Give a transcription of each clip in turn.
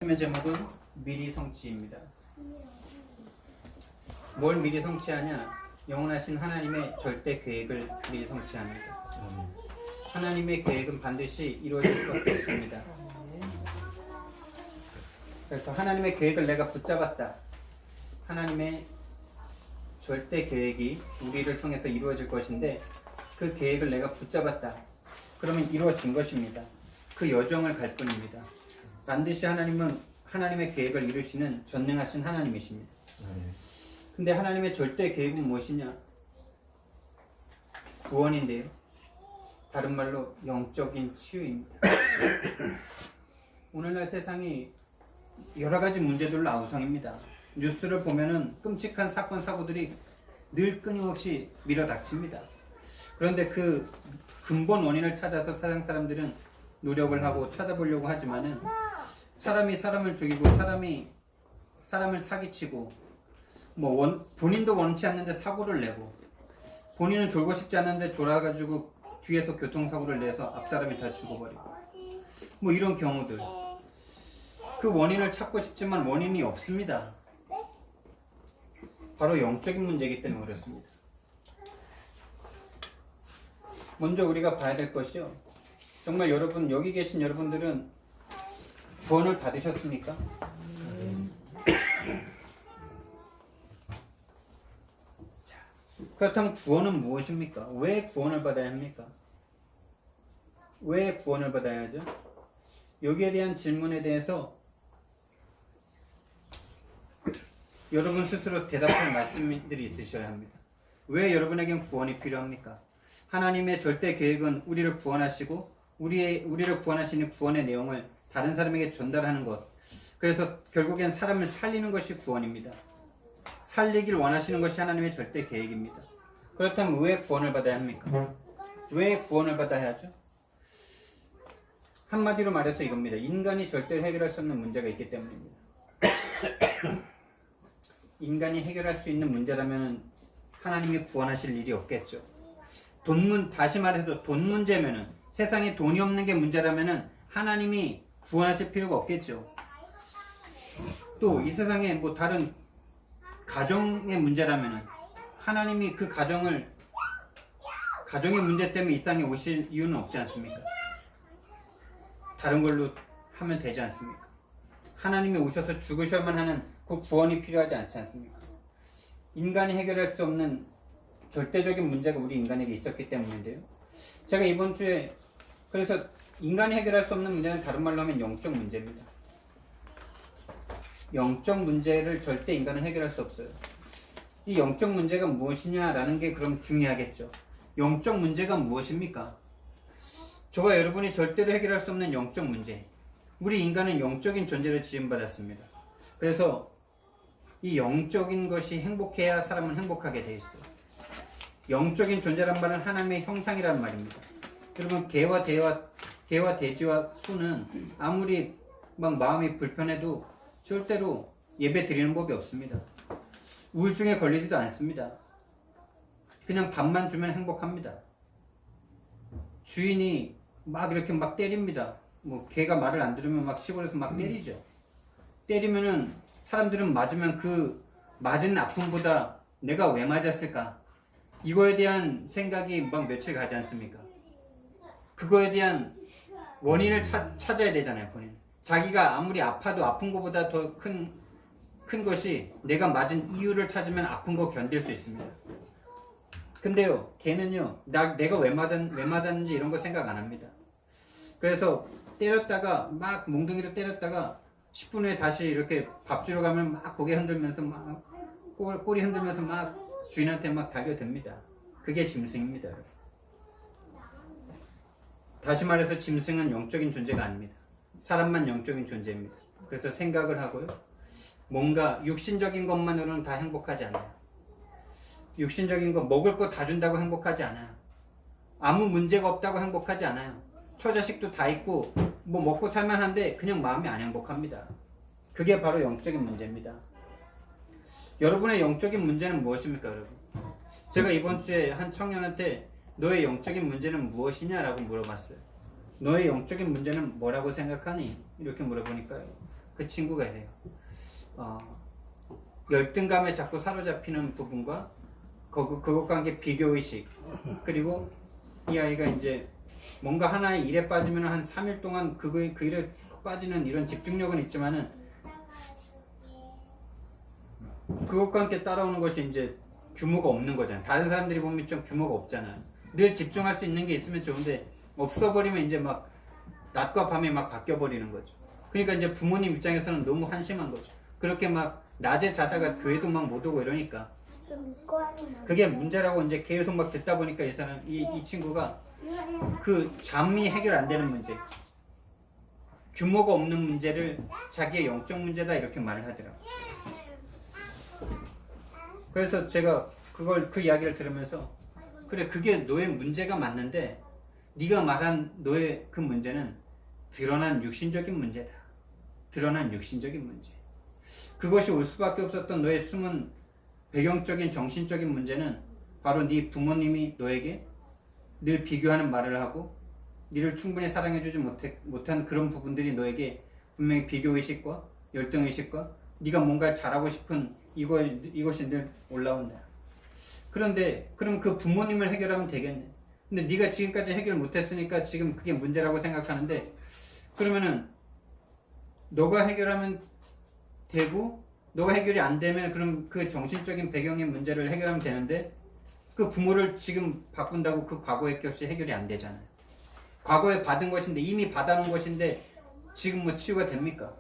말씀의 제목은 미리 성취입니다. 뭘 미리 성취하냐? 영원하신 하나님의 절대 계획을 미리 성취합니다. 하나님의 계획은 반드시 이루어질 수밖에 없습니다. 그래서 하나님의 계획을 내가 붙잡았다. 하나님의 절대 계획이 우리를 통해서 이루어질 것인데 그 계획을 내가 붙잡았다. 그러면 이루어진 것입니다. 그 여정을 갈 뿐입니다. 반드시 하나님은 하나님의 계획을 이루시는 전능하신 하나님이십니다. 근데 하나님의 절대 계획은 무엇이냐? 구원인데요. 다른 말로 영적인 치유입니다. 오늘날 세상이 여러 가지 문제들로 아우성입니다. 뉴스를 보면은 끔찍한 사건 사고들이 늘 끊임없이 밀어닥칩니다. 그런데 그 근본 원인을 찾아서 세상 사람들은 노력을 하고 찾아보려고 하지만은 사람이 사람을 죽이고 사람이 사람을 사기치고 본인도 원치 않는데 사고를 내고 본인은 졸고 싶지 않은데 졸아가지고 뒤에서 교통사고를 내서 앞사람이 다 죽어버리고 이런 경우들, 그 원인을 찾고 싶지만 원인이 없습니다. 바로 영적인 문제이기 때문에 그렇습니다. 먼저 우리가 봐야 될 것이요, 정말 여러분, 여기 계신 여러분들은 구원을 받으셨습니까? 자, 그렇다면 구원은 무엇입니까? 왜 구원을 받아야 합니까? 왜 구원을 받아야 하죠? 여기에 대한 질문에 대해서 여러분 스스로 대답할 말씀들이 있으셔야 합니다. 왜 여러분에겐 구원이 필요합니까? 하나님의 절대 계획은 우리를 구원하시고 우리를 구원하시는 구원의 내용을 다른 사람에게 전달하는 것. 그래서 결국엔 사람을 살리는 것이 구원입니다. 살리길 원하시는 것이 하나님의 절대 계획입니다. 그렇다면 왜 구원을 받아야 합니까? 왜 구원을 받아야 하죠? 한마디로 말해서 이겁니다. 인간이 절대로 해결할 수 없는 문제가 있기 때문입니다. 인간이 해결할 수 있는 문제라면 하나님이 구원하실 일이 없겠죠. 다시 말해서 돈 문제면은, 세상에 돈이 없는 게 문제라면은 하나님이 구원하실 필요가 없겠죠. 또 이 세상에 다른 가정의 문제라면은 하나님이 그 가정의 문제 때문에 이 땅에 오실 이유는 없지 않습니까? 다른 걸로 하면 되지 않습니까? 하나님이 오셔서 죽으셔야만 하는 그 구원이 필요하지 않지 않습니까? 인간이 해결할 수 없는 절대적인 문제가 우리 인간에게 있었기 때문인데요. 제가 이번 주에 그래서 인간이 해결할 수 없는 문제는 다른 말로 하면 영적 문제입니다. 영적 문제를 절대 인간은 해결할 수 없어요. 이 영적 문제가 무엇이냐라는 게 그럼 중요하겠죠. 영적 문제가 무엇입니까? 저와 여러분이 절대로 해결할 수 없는 영적 문제. 우리 인간은 영적인 존재를 지음받았습니다. 그래서 이 영적인 것이 행복해야 사람은 행복하게 돼 있어요. 영적인 존재란 말은 하나님의 형상이라는 말입니다. 여러분, 개와 돼지와 소는 아무리 마음이 불편해도 절대로 예배 드리는 법이 없습니다. 우울증에 걸리지도 않습니다. 그냥 밥만 주면 행복합니다. 주인이 이렇게 때립니다. 개가 말을 안 들으면 시골에서 때리죠. 때리면은 사람들은 맞으면 그 맞은 아픔보다 내가 왜 맞았을까? 이거에 대한 생각이 며칠 가지 않습니까? 그거에 대한 원인을 찾아야 되잖아요, 본인. 자기가 아무리 아파도 아픈 것보다 더 큰 것이 내가 맞은 이유를 찾으면 아픈 거 견딜 수 있습니다. 근데요, 걔는요, 내가 왜 맞았는지 이런 거 생각 안 합니다. 그래서 때렸다가 몽둥이로 때렸다가 10분 후에 다시 이렇게 밥 주러 가면 고개 흔들면서 꼬리 흔들면서 주인한테 달려듭니다. 그게 짐승입니다. 다시 말해서 짐승은 영적인 존재가 아닙니다. 사람만 영적인 존재입니다. 그래서 생각을 하고요, 뭔가 육신적인 것만으로는 다 행복하지 않아요. 육신적인 거, 먹을 거 다 준다고 행복하지 않아요. 아무 문제가 없다고 행복하지 않아요. 처자식도 다 있고 먹고 살만 한데 그냥 마음이 안 행복합니다. 그게 바로 영적인 문제입니다. 여러분의 영적인 문제는 무엇입니까, 여러분? 제가 이번 주에 한 청년한테 너의 영적인 문제는 무엇이냐라고 물어봤어요. 너의 영적인 문제는 뭐라고 생각하니? 이렇게 물어보니까요, 그 친구가 이래요. 열등감에 자꾸 사로잡히는 부분과 그것과 함께 비교의식, 그리고 이 아이가 이제 뭔가 하나의 일에 빠지면 한 3일 동안 그 일에 빠지는 이런 집중력은 있지만은 그것과 함께 따라오는 것이 이제 규모가 없는 거잖아요. 다른 사람들이 보면 좀 규모가 없잖아요. 늘 집중할 수 있는 게 있으면 좋은데 없어버리면 이제 막 낮과 밤이 막 바뀌어버리는 거죠. 그러니까 이제 부모님 입장에서는 너무 한심한 거죠. 그렇게 막 낮에 자다가 교회도 막 못 오고 이러니까 그게 문제라고 이제 계속 막 듣다 보니까 이 친구가 그 잠이 해결 안 되는 문제, 규모가 없는 문제를 자기의 영적 문제다 이렇게 말을 하더라고요. 그래서 제가 그 이야기를 들으면서 그래, 그게 너의 문제가 맞는데 네가 말한 너의 그 문제는 드러난 육신적인 문제다. 드러난 육신적인 문제. 그것이 올 수밖에 없었던 너의 숨은 배경적인 정신적인 문제는 바로 네 부모님이 너에게 늘 비교하는 말을 하고 너를 충분히 사랑해주지 못한 그런 부분들이 너에게 분명히 비교의식과 열등의식과 네가 뭔가 잘하고 싶은 이것이 늘 올라온다. 그런데 그럼 그 부모님을 해결하면 되겠네. 근데 네가 지금까지 해결 못했으니까 지금 그게 문제라고 생각하는데, 그러면은 너가 해결하면 되고 너가 해결이 안 되면 그럼 그 정신적인 배경의 문제를 해결하면 되는데 그 부모를 지금 바꾼다고 그 과거의 것이 해결이 안 되잖아요. 과거에 받은 것인데, 이미 받아놓은 것인데 지금 뭐 치유가 됩니까?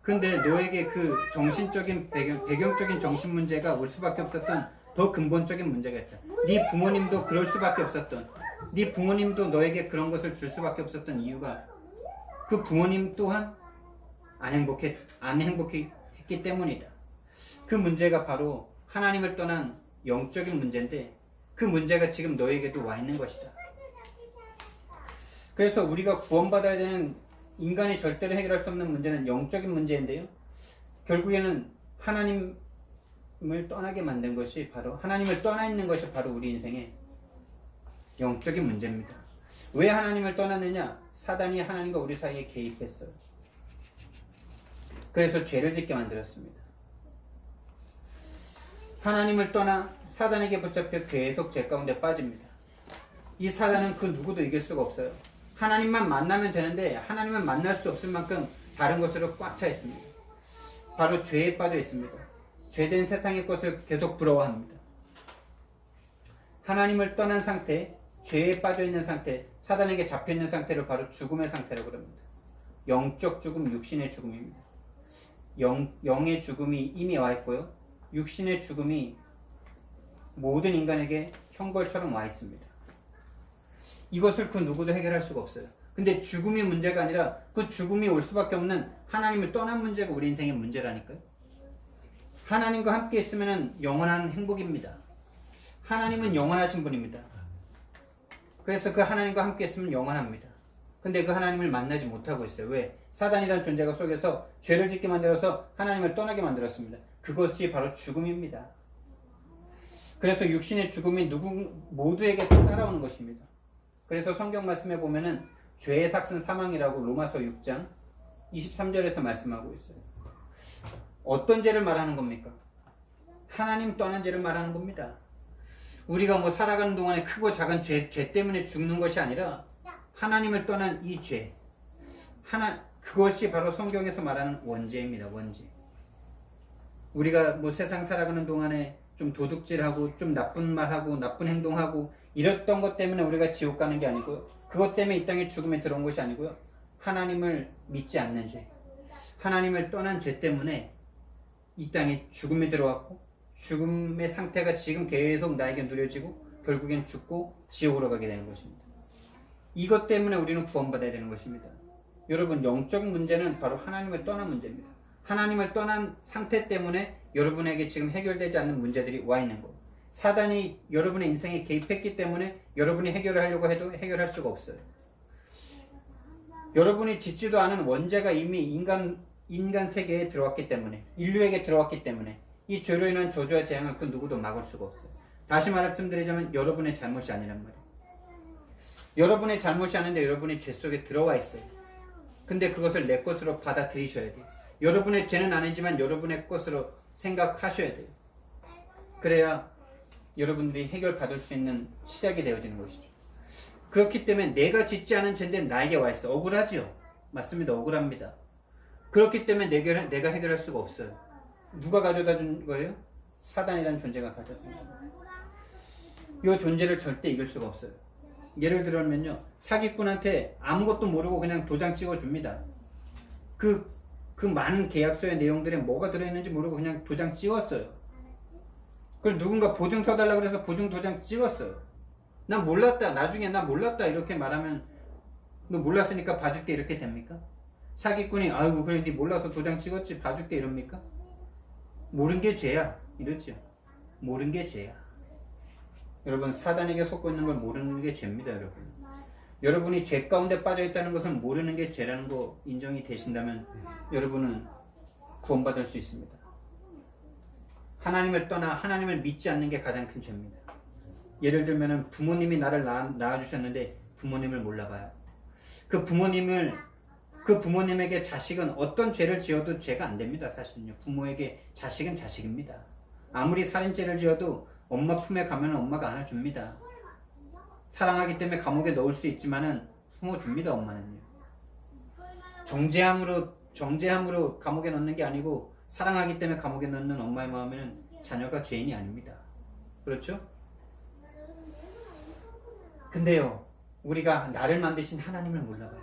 근데 너에게 그 정신적인 배경적인 정신 문제가 올 수밖에 없었던 더 근본적인 문제가 있다. 네 부모님도 그럴 수밖에 없었던, 네 부모님도 너에게 그런 것을 줄 수밖에 없었던 이유가 그 부모님 또한 안 행복했기 때문이다. 그 문제가 바로 하나님을 떠난 영적인 문제인데 그 문제가 지금 너에게도 와 있는 것이다. 그래서 우리가 구원받아야 되는, 인간이 절대로 해결할 수 없는 문제는 영적인 문제인데요. 결국에는 하나님을 떠나게 만든 것이 바로, 하나님을 떠나 있는 것이 바로 우리 인생의 영적인 문제입니다. 왜 하나님을 떠났느냐? 사단이 하나님과 우리 사이에 개입했어요. 그래서 죄를 짓게 만들었습니다. 하나님을 떠나 사단에게 붙잡혀 계속 죄 가운데 빠집니다. 이 사단은 그 누구도 이길 수가 없어요. 하나님만 만나면 되는데 하나님을 만날 수 없을 만큼 다른 것으로 꽉 차 있습니다. 바로 죄에 빠져 있습니다. 죄된 세상의 것을 계속 부러워합니다. 하나님을 떠난 상태, 죄에 빠져 있는 상태, 사단에게 잡혀 있는 상태를 바로 죽음의 상태라고 합니다. 영적 죽음, 육신의 죽음입니다. 영의 죽음이 이미 와 있고요. 육신의 죽음이 모든 인간에게 형벌처럼 와 있습니다. 이것을 그 누구도 해결할 수가 없어요. 근데 죽음이 문제가 아니라 그 죽음이 올 수밖에 없는 하나님을 떠난 문제가 우리 인생의 문제라니까요. 하나님과 함께 있으면 영원한 행복입니다. 하나님은 영원하신 분입니다. 그래서 그 하나님과 함께 있으면 영원합니다. 근데 그 하나님을 만나지 못하고 있어요. 왜? 사단이라는 존재가 속에서 죄를 짓게 만들어서 하나님을 떠나게 만들었습니다. 그것이 바로 죽음입니다. 그래서 육신의 죽음이 모두에게 따라오는 것입니다. 그래서 성경 말씀에 보면은 죄의 삭은 사망이라고 로마서 6장 23절에서 말씀하고 있어요. 어떤 죄를 말하는 겁니까? 하나님 떠난 죄를 말하는 겁니다. 우리가 뭐 살아가는 동안에 크고 작은 죄 때문에 죽는 것이 아니라 하나님을 떠난 이 죄, 그것이 바로 성경에서 말하는 원죄입니다. 원죄. 우리가 뭐 세상 살아가는 동안에 좀 도둑질하고 좀 나쁜 말하고 나쁜 행동하고 이랬던 것 때문에 우리가 지옥 가는 게 아니고요. 그것 때문에 이 땅에 죽음에 들어온 것이 아니고요. 하나님을 믿지 않는 죄, 하나님을 떠난 죄 때문에 이 땅에 죽음이 들어왔고 죽음의 상태가 지금 계속 나에게 누려지고 결국엔 죽고 지옥으로 가게 되는 것입니다. 이것 때문에 우리는 구원받아야 되는 것입니다. 여러분, 영적 문제는 바로 하나님을 떠난 문제입니다. 하나님을 떠난 상태 때문에 여러분에게 지금 해결되지 않는 문제들이 와 있는 거예요. 사단이 여러분의 인생에 개입했기 때문에 여러분이 해결을 하려고 해도 해결할 수가 없어요. 여러분이 짓지도 않은 원죄가 이미 인간 세계에 들어왔기 때문에, 인류에게 들어왔기 때문에 이 죄로 인한 저주와 재앙을 그 누구도 막을 수가 없어요. 다시 말씀드리자면 여러분의 잘못이 아니란 말이에요. 여러분의 잘못이 아닌데 여러분의 죄 속에 들어와 있어요. 근데 그것을 내 것으로 받아들이셔야 돼요. 여러분의 죄는 아니지만 여러분의 것으로 생각하셔야 돼요. 그래야 여러분들이 해결받을 수 있는 시작이 되어지는 것이죠. 그렇기 때문에 내가 짓지 않은 죄인데 나에게 와 있어. 억울하지요? 맞습니다. 억울합니다. 그렇기 때문에 내가 해결할 수가 없어요. 누가 가져다 준 거예요? 사단이라는 존재가 가져다 준 거예요. 이 존재를 절대 이길 수가 없어요. 예를 들면요, 사기꾼한테 아무것도 모르고 그냥 도장 찍어줍니다. 그 많은 계약서의 내용들에 뭐가 들어있는지 모르고 그냥 도장 찍었어요. 그걸 누군가 보증 서달라고 해서 보증 도장 찍었어요. 난 몰랐다. 나중에 나 몰랐다. 이렇게 말하면 너 몰랐으니까 봐줄게 이렇게 됩니까? 사기꾼이 아이고 그래 니 몰라서 도장 찍었지 봐줄게 이럽니까? 모른 게 죄야 이러죠. 모른 게 죄야. 여러분 사단에게 속고 있는 걸 모르는 게 죄입니다. 여러분이 죄 가운데 빠져 있다는 것은 모르는 게 죄라는 거 인정이 되신다면 여러분은 구원받을 수 있습니다. 하나님을 떠나 하나님을 믿지 않는 게 가장 큰 죄입니다. 예를 들면 부모님이 나를 낳아주셨는데 부모님을 몰라봐요. 그 부모님에게 자식은 어떤 죄를 지어도 죄가 안 됩니다. 사실은요. 부모에게 자식은 자식입니다. 아무리 살인죄를 지어도 엄마 품에 가면 엄마가 안아줍니다. 사랑하기 때문에 감옥에 넣을 수 있지만은 품어줍니다. 엄마는요. 정죄함으로 감옥에 넣는 게 아니고 사랑하기 때문에 감옥에 넣는 엄마의 마음에는 자녀가 죄인이 아닙니다. 그렇죠? 근데요, 우리가 나를 만드신 하나님을 몰라봐요.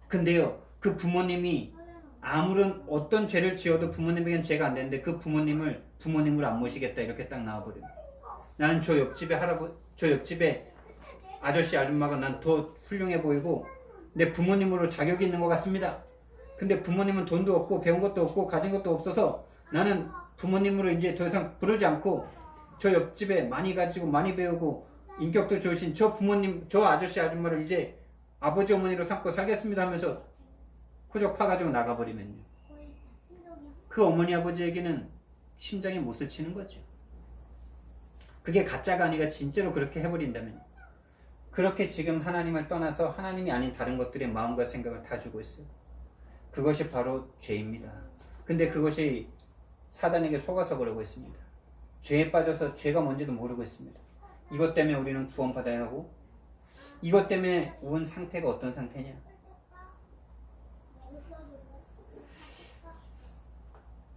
근데요, 그 부모님이 아무런 어떤 죄를 지어도 부모님에겐 죄가 안 되는데 그 부모님으로 안 모시겠다 이렇게 딱 나와버려요. 나는 저 옆집에 아저씨 아줌마가 난 더 훌륭해 보이고 내 부모님으로 자격이 있는 것 같습니다. 근데 부모님은 돈도 없고 배운 것도 없고 가진 것도 없어서 나는 부모님으로 이제 더 이상 부르지 않고 저 옆집에 많이 가지고 많이 배우고 인격도 좋으신 저 부모님, 저 아저씨 아줌마를 이제 아버지 어머니로 삼고 살겠습니다 하면서 호적 파가지고 나가버리면요. 그 어머니 아버지에게는 심장에 못을 치는 거죠. 그게 가짜가 아니라 진짜로 그렇게 해버린다면 그렇게 지금 하나님을 떠나서 하나님이 아닌 다른 것들의 마음과 생각을 다 주고 있어요. 그것이 바로 죄입니다. 근데 그것이 사단에게 속아서 그러고 있습니다. 죄에 빠져서 죄가 뭔지도 모르고 있습니다. 이것 때문에 우리는 구원받아야 하고 이것 때문에 온 상태가 어떤 상태냐?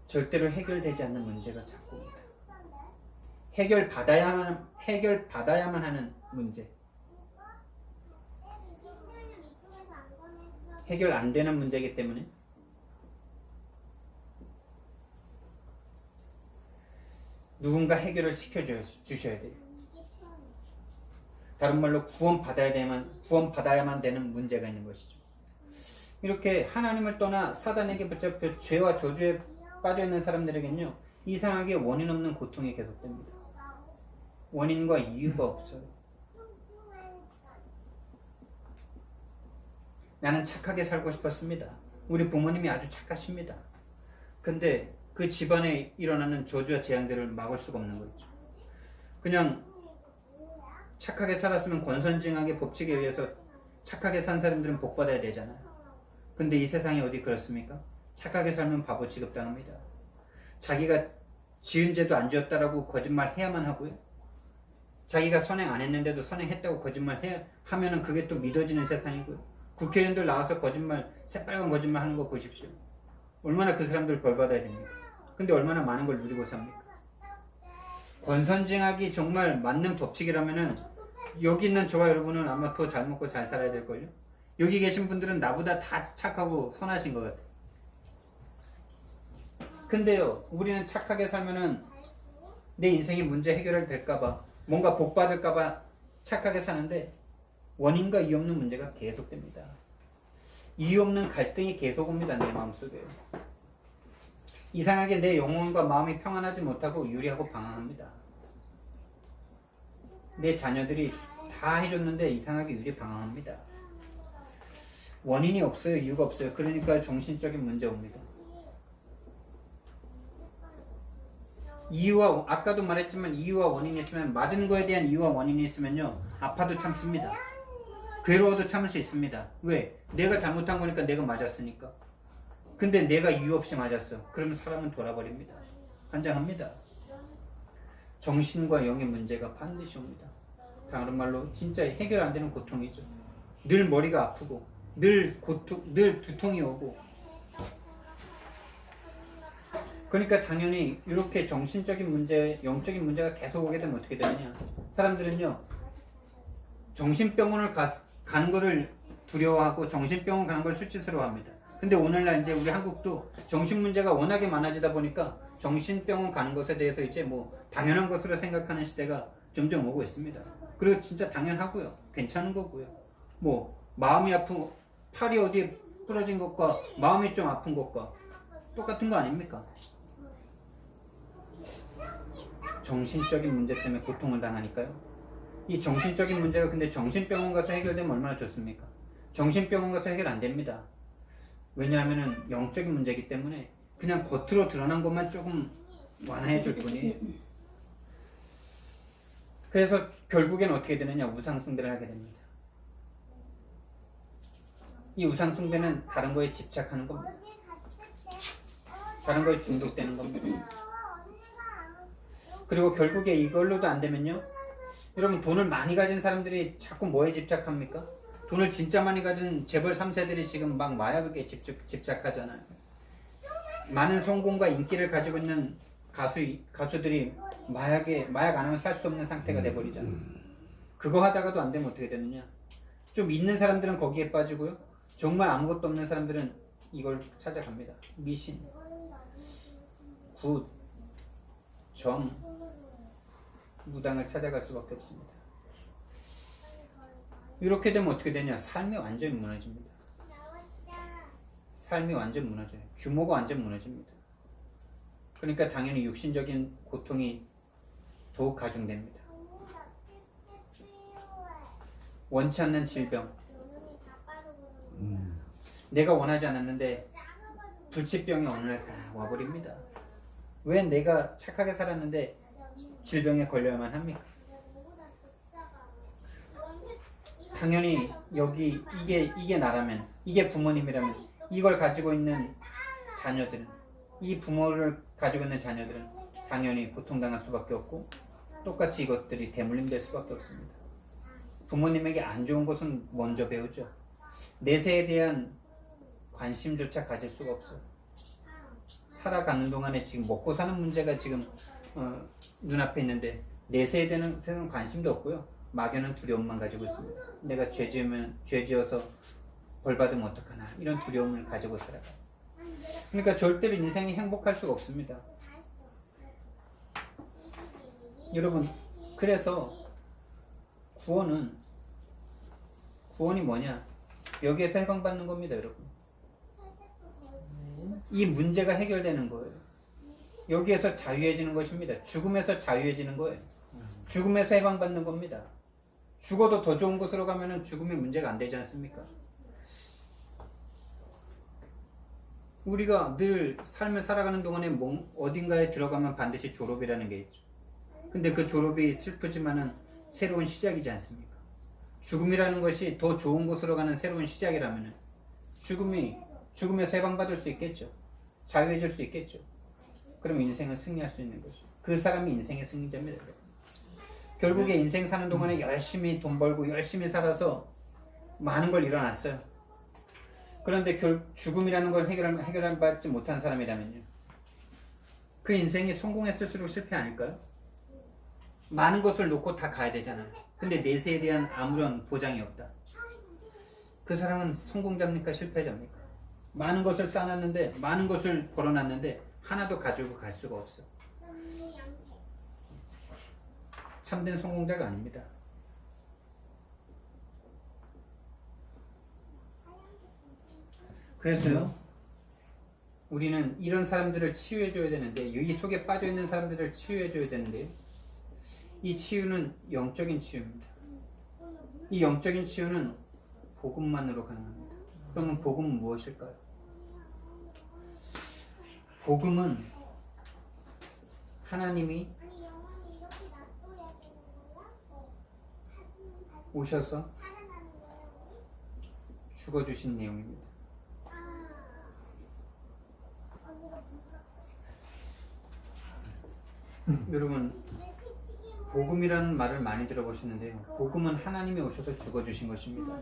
절대로 해결되지 않는 문제가 자꾸 옵니다. 해결받아야만 하는 문제. 해결 안 되는 문제이기 때문에 누군가 해결을 시켜주셔야 돼요. 다른 말로 구원받아야만 되는 문제가 있는 것이죠. 이렇게 하나님을 떠나 사단에게 붙잡혀 죄와 저주에 빠져있는 사람들에게는요, 이상하게 원인 없는 고통이 계속됩니다. 원인과 이유가 없어요. 나는 착하게 살고 싶었습니다. 우리 부모님이 아주 착하십니다. 근데 그 집안에 일어나는 저주와 재앙들을 막을 수가 없는 거죠. 그냥 착하게 살았으면 권선징악의 법칙에 의해서 착하게 산 사람들은 복받아야 되잖아요. 근데 이 세상이 어디 그렇습니까? 착하게 살면 바보 취급당합니다. 자기가 지은 죄도 안 지었다라고 거짓말 해야만 하고요. 자기가 선행 안 했는데도 선행했다고 거짓말 하면은 그게 또 믿어지는 세상이고요. 국회의원들 나와서 새빨간 거짓말 하는 거 보십시오. 얼마나 그 사람들 벌 받아야 됩니까? 근데 얼마나 많은 걸 누리고 삽니까? 권선징악이 정말 맞는 법칙이라면은 여기 있는 저와 여러분은 아마 더 잘 먹고 잘 살아야 될걸요? 여기 계신 분들은 나보다 다 착하고 선하신 것 같아요. 근데요, 우리는 착하게 살면은 내 인생이 문제 해결을 될까봐, 뭔가 복 받을까봐 착하게 사는데 원인과 이유 없는 문제가 계속됩니다. 이유 없는 갈등이 계속 옵니다. 내 마음속에. 이상하게 내 영혼과 마음이 평안하지 못하고 유리하고 방황합니다. 내 자녀들이 다 해줬는데 이상하게 유리 방황합니다. 원인이 없어요. 이유가 없어요. 그러니까 정신적인 문제 옵니다. 이유와, 아까도 말했지만 이유와 원인이 있으면, 맞은 거에 대한 이유와 원인이 있으면요, 아파도 참습니다. 괴로워도 참을 수 있습니다. 왜? 내가 잘못한 거니까, 내가 맞았으니까. 근데 내가 이유 없이 맞았어. 그러면 사람은 돌아버립니다. 환장합니다. 정신과 영의 문제가 반드시 옵니다. 다른 말로 진짜 해결 안 되는 고통이죠. 늘 머리가 아프고 늘 두통이 오고. 그러니까 당연히 이렇게 정신적인 문제, 영적인 문제가 계속 오게 되면 어떻게 되느냐. 사람들은요, 정신병원을 가는 거를 두려워하고 정신병원 가는 걸 수치스러워합니다. 근데 오늘날 이제 우리 한국도 정신 문제가 워낙에 많아지다 보니까 정신병원 가는 것에 대해서 이제 뭐 당연한 것으로 생각하는 시대가 점점 오고 있습니다. 그리고 진짜 당연하고요. 괜찮은 거고요. 뭐 마음이 아프고 팔이 어디 부러진 것과 마음이 좀 아픈 것과 똑같은 거 아닙니까? 정신적인 문제 때문에 고통을 당하니까요. 이 정신적인 문제가 근데 정신병원 가서 해결되면 얼마나 좋습니까? 정신병원 가서 해결 안 됩니다. 왜냐하면 영적인 문제이기 때문에 그냥 겉으로 드러난 것만 조금 완화해 줄 뿐이에요. 그래서 결국엔 어떻게 되느냐, 우상숭배를 하게 됩니다. 이 우상숭배는 다른 거에 집착하는 겁니다. 다른 거에 중독되는 겁니다. 그리고 결국에 이걸로도 안 되면요, 여러분 돈을 많이 가진 사람들이 자꾸 뭐에 집착합니까? 돈을 진짜 많이 가진 재벌 3세들이 지금 막 마약에 집착하잖아요. 많은 성공과 인기를 가지고 있는 가수들이 마약 안 하면 살 수 없는 상태가 돼버리잖아요. 그거 하다가도 안 되면 어떻게 되느냐? 좀 있는 사람들은 거기에 빠지고요. 정말 아무것도 없는 사람들은 이걸 찾아갑니다. 미신, 굿, 점, 무당을 찾아갈 수밖에 없습니다. 이렇게 되면 어떻게 되냐? 삶이 완전히 무너집니다. 삶이 완전 무너져요. 규모가 완전 무너집니다. 그러니까 당연히 육신적인 고통이 더욱 가중됩니다. 원치 않는 질병. 내가 원하지 않았는데 불치병이 어느 날 딱 와버립니다. 왜 내가 착하게 살았는데 질병에 걸려야만 합니까? 당연히 여기 이게 나라면, 이게 부모님이라면 이걸 가지고 있는 자녀들은, 이 부모를 가지고 있는 자녀들은 당연히 고통당할 수밖에 없고 똑같이 이것들이 대물림될 수밖에 없습니다. 부모님에게 안 좋은 것은 먼저 배우죠. 내세에 대한 관심조차 가질 수가 없어요. 살아가는 동안에 지금 먹고 사는 문제가 지금 눈앞에 있는데 내세에 대한 관심도 없고요. 막연한 두려움만 가지고 있습니다. 내가 죄 지어서 벌 받으면 어떡하나, 이런 두려움을 가지고 살아가요. 그러니까 절대로 인생이 행복할 수가 없습니다. 여러분, 그래서 구원이 뭐냐? 여기에서 해방받는 겁니다, 여러분. 이 문제가 해결되는 거예요. 여기에서 자유해지는 것입니다. 죽음에서 자유해지는 거예요. 죽음에서 해방받는 겁니다. 죽어도 더 좋은 곳으로 가면은 죽음의 문제가 안 되지 않습니까? 우리가 늘 삶을 살아가는 동안에 어딘가에 들어가면 반드시 졸업이라는 게 있죠. 근데 그 졸업이 슬프지만은 새로운 시작이지 않습니까? 죽음이라는 것이 더 좋은 곳으로 가는 새로운 시작이라면은 죽음에서 해방받을 수 있겠죠. 자유해질 수 있겠죠. 그럼 인생을 승리할 수 있는 거죠. 그 사람이 인생의 승리자입니다. 결국에 인생 사는 동안에 열심히 돈 벌고 열심히 살아서 많은 걸 이뤄놨어요. 그런데 죽음이라는 걸 해결받지 못한 사람이라면요, 그 인생이 성공했을수록 실패 아닐까요? 많은 것을 놓고 다 가야 되잖아요. 근데 내세에 대한 아무런 보장이 없다. 그 사람은 성공자입니까? 실패자입니까? 많은 것을 쌓아놨는데, 많은 것을 벌어놨는데 하나도 가지고 갈 수가 없어. 참된 성공자가 아닙니다. 그래서요, 우리는 이런 사람들을 치유해줘야 되는데, 이 속에 빠져있는 사람들을 치유해줘야 되는데, 이 치유는 영적인 치유입니다. 이 영적인 치유는 복음만으로 가능합니다. 그러면 복음은 무엇일까요? 복음은 하나님이 오셔서 죽어주신 내용입니다. 여러분, 복음이라는 말을 많이 들어보셨는데요. 복음은 하나님이 오셔서 죽어주신 것입니다.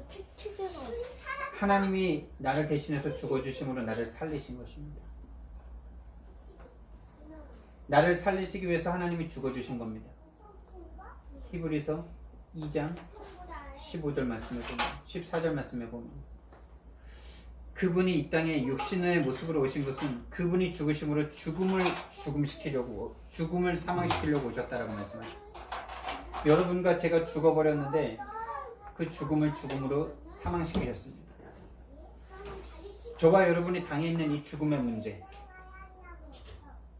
하나님이 나를 대신해서 죽어주심으로 나를 살리신 것입니다. 나를 살리시기 위해서 하나님이 죽어주신 겁니다. 히브리서 2장 15절 말씀에 보면, 14절 말씀에 보면, 그분이 이 땅에 육신의 모습으로 오신 것은 그분이 죽으심으로 죽음을 사망시키려고 오셨다라고 말씀하셨어요. 여러분과 제가 죽어버렸는데 그 죽음을 죽음으로 사망시키셨습니다. 저와 여러분이 당해 있는 이 죽음의 문제,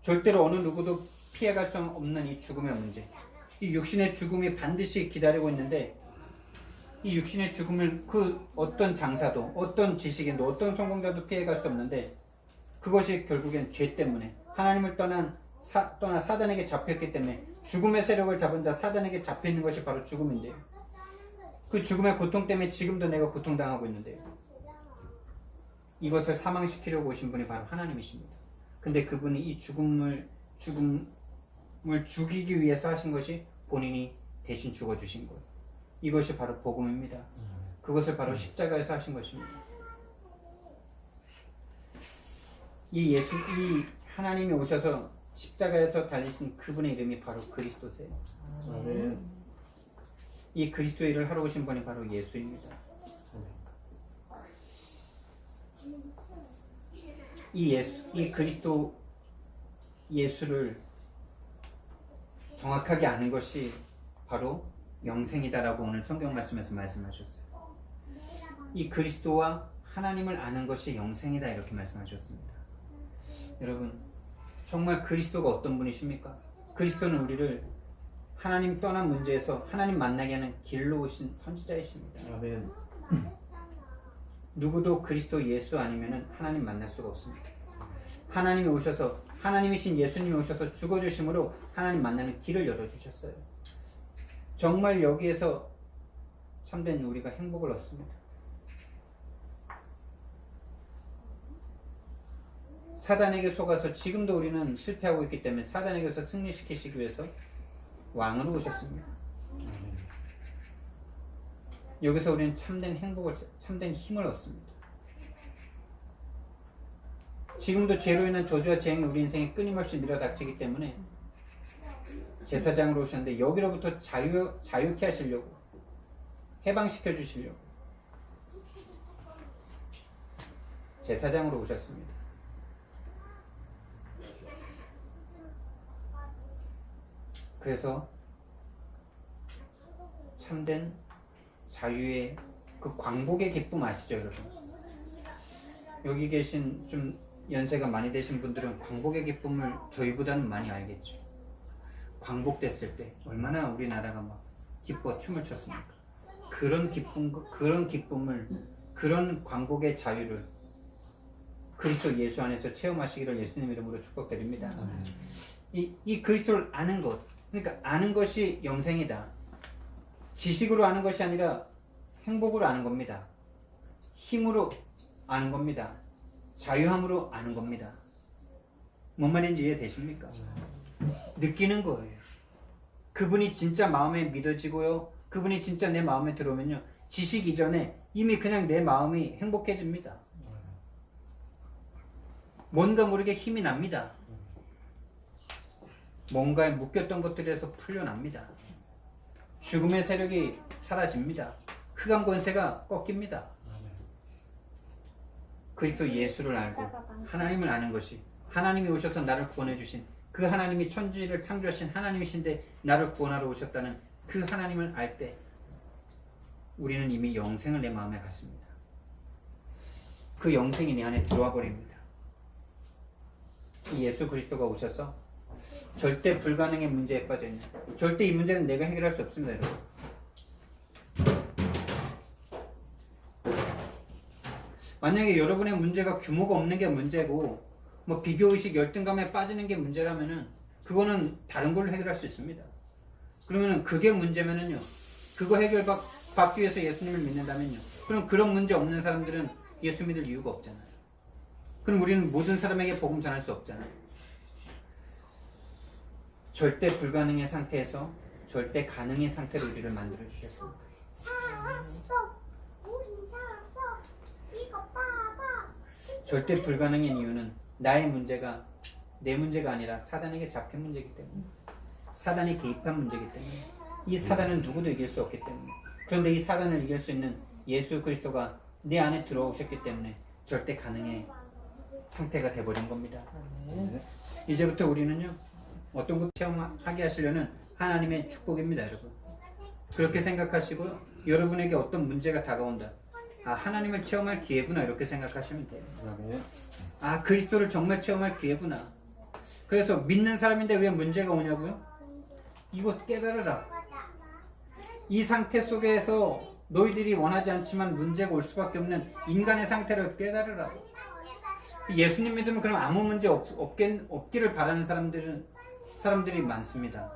절대로 어느 누구도 피해갈 수 없는 이 죽음의 문제, 이 육신의 죽음이 반드시 기다리고 있는데, 이 육신의 죽음을 그 어떤 장사도, 어떤 지식인도, 어떤 성공자도 피해갈 수 없는데, 그것이 결국엔 죄 때문에 하나님을 떠나 사단에게 잡혔기 때문에, 죽음의 세력을 잡은 자 사단에게 잡혀있는 것이 바로 죽음인데요. 그 죽음의 고통 때문에 지금도 내가 고통당하고 있는데요. 이것을 사망시키려고 오신 분이 바로 하나님이십니다. 근데 그분이 이 죽음을 죽이기 위해서 하신 것이 본인이 대신 죽어주신 거예요. 이것이 바로 복음입니다. 그것을 바로 십자가에서 하신 것입니다. 이 하나님이 오셔서 십자가에서 달리신 그분의 이름이 바로 그리스도세요. 이 그리스도의 일을 하러 오신 분이 바로 예수입니다. 이 그리스도 예수를 정확하게 아는 것이 바로 영생이다라고 오늘 성경 말씀에서 말씀하셨어요. 이 그리스도와 하나님을 아는 것이 영생이다 이렇게 말씀하셨습니다. 여러분, 정말 그리스도가 어떤 분이십니까? 그리스도는 우리를 하나님 떠난 문제에서 하나님 만나게 하는 길로 오신 선지자이십니다. 아멘. 누구도 그리스도 예수 아니면 하나님 만날 수가 없습니다. 하나님이 오셔서, 하나님이신 예수님이 오셔서 죽어주심으로 하나님 만나는 길을 열어주셨어요. 정말 여기에서 참된 우리가 행복을 얻습니다. 사단에게 속아서 지금도 우리는 실패하고 있기 때문에 사단에게서 승리시키시기 위해서 왕으로 오셨습니다. 여기서 우리는 참된 행복을, 참된 힘을 얻습니다. 지금도 죄로 인한 저주와 재앙이 우리 인생에 끊임없이 밀어닥치기 때문에 제사장으로 오셨는데, 여기로부터 자유케 하시려고, 해방시켜 주시려고 제사장으로 오셨습니다. 그래서 참된 자유의 그 광복의 기쁨 아시죠, 여러분? 여기 계신 좀 연세가 많이 되신 분들은 광복의 기쁨을 저희보다는 많이 알겠죠. 광복됐을 때 얼마나 우리나라가 막 기뻐 춤을 췄습니까? 그런 기쁨을, 그런 광복의 자유를 그리스도 예수 안에서 체험하시기를 예수님 이름으로 축복드립니다. 이 그리스도를 아는 것, 그러니까 아는 것이 영생이다. 지식으로 아는 것이 아니라 행복으로 아는 겁니다. 힘으로 아는 겁니다. 자유함으로 아는 겁니다. 뭔 말인지 이해되십니까? 느끼는 거예요. 그분이 진짜 마음에 믿어지고요, 그분이 진짜 내 마음에 들어오면요, 지식 이전에 이미 그냥 내 마음이 행복해집니다. 뭔가 모르게 힘이 납니다. 뭔가에 묶였던 것들에서 풀려납니다. 죽음의 세력이 사라집니다. 흑암 권세가 꺾입니다. 그리스도 예수를 알고 하나님을 아는 것이, 하나님이 오셔서 나를 구원해 주신 그 하나님이 천지를 창조하신 하나님이신데 나를 구원하러 오셨다는 그 하나님을 알 때 우리는 이미 영생을 내 마음에 갖습니다. 그 영생이 내 안에 들어와 버립니다. 이 예수 그리스도가 오셔서 절대 불가능의 문제에 빠져 있는, 절대 이 문제는 내가 해결할 수 없습니다, 여러분. 만약에 여러분의 문제가 규모가 없는 게 문제고, 뭐 비교의식, 열등감에 빠지는 게 문제라면은 그거는 다른 걸로 해결할 수 있습니다. 그러면은 그게 문제면은요, 그거 해결받기 위해서 예수님을 믿는다면요, 그럼 그런 문제 없는 사람들은 예수 믿을 이유가 없잖아요. 그럼 우리는 모든 사람에게 복음 전할 수 없잖아요. 절대 불가능의 상태에서 절대 가능의 상태로 우리를 만들어 주셨습니다. 절대 불가능의 이유는 나의 문제가 내 문제가 아니라 사단에게 잡힌 문제이기 때문에, 사단이 개입한 문제이기 때문에, 이 사단은 누구도 이길 수 없기 때문에, 그런데 이 사단을 이길 수 있는 예수 그리스도가 내 안에 들어오셨기 때문에 절대 가능의 상태가 돼버린 겁니다. 이제부터 우리는요, 어떤 것 체험하게 하시려는 하나님의 축복입니다, 여러분. 그렇게 생각하시고 여러분에게 어떤 문제가 다가온다, 아, 하나님을 체험할 기회구나, 이렇게 생각하시면 돼요. 아, 그리스도를 정말 체험할 기회구나. 그래서 믿는 사람인데 왜 문제가 오냐고요? 이거 깨달으라. 이 상태 속에서 너희들이 원하지 않지만 문제가 올 수밖에 없는 인간의 상태를 깨달으라. 예수님 믿으면 그럼 아무 문제 없기를 바라는 사람들이 많습니다.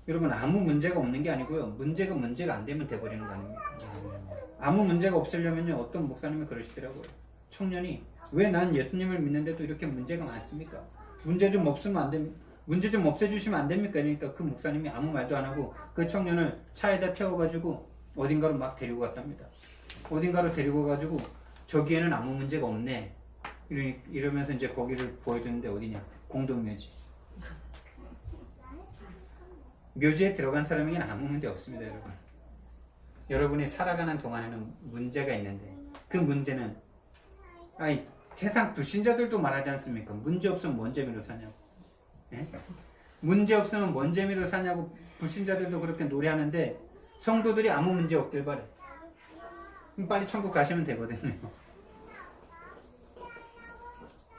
여러분, 아무 문제가 없는 게 아니고요, 문제가 안 되면 돼버리는 거 아닙니까? 아무 문제가 없으려면요, 어떤 목사님이 그러시더라고요. 청년이, 왜 난 예수님을 믿는데도 이렇게 문제가 많습니까? 문제 좀 없애주시면 안 됩니까? 그러니까 그 목사님이 아무 말도 안 하고 그 청년을 차에다 태워가지고 어딘가로 막 데리고 갔답니다. 어딘가로 데리고 가지고 저기에는 아무 문제가 없네, 이러면서 이제 거기를 보여주는데, 어디냐? 공동묘지. 묘지에 들어간 사람에게는 아무 문제 없습니다, 여러분. 여러분이 살아가는 동안에는 문제가 있는데, 그 문제는, 아니, 세상 불신자들도 말하지 않습니까? 문제 없으면 뭔 재미로 사냐고. 예? 문제 없으면 뭔 재미로 사냐고 불신자들도 그렇게 노래하는데, 성도들이 아무 문제 없길 바래. 그럼 빨리 천국 가시면 되거든요.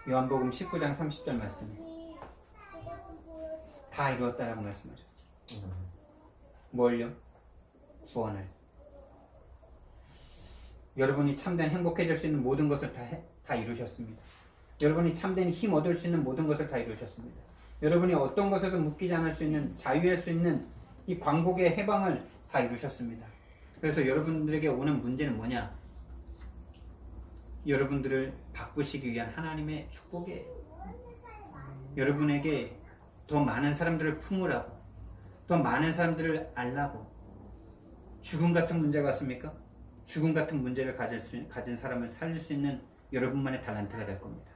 요한복음 19장 30절 말씀에 다 이루었다라고 말씀하셨어요. 뭘요? 구원을. 여러분이 참된 행복해질 수 있는 모든 것을 다 이루셨습니다. 여러분이 참된 힘 얻을 수 있는 모든 것을 다 이루셨습니다. 여러분이 어떤 것에도 묶이지 않을 수 있는, 자유할 수 있는 이 광복의 해방을 다 이루셨습니다. 그래서 여러분들에게 오는 문제는 뭐냐? 여러분들을 바꾸시기 위한 하나님의 축복이에요. 여러분에게 더 많은 사람들을 품으라고, 더 많은 사람들을 알라고. 죽음 같은 문제가 왔습니까? 죽음 같은 문제를 가진 사람을 살릴 수 있는 여러분만의 달란트가 될 겁니다.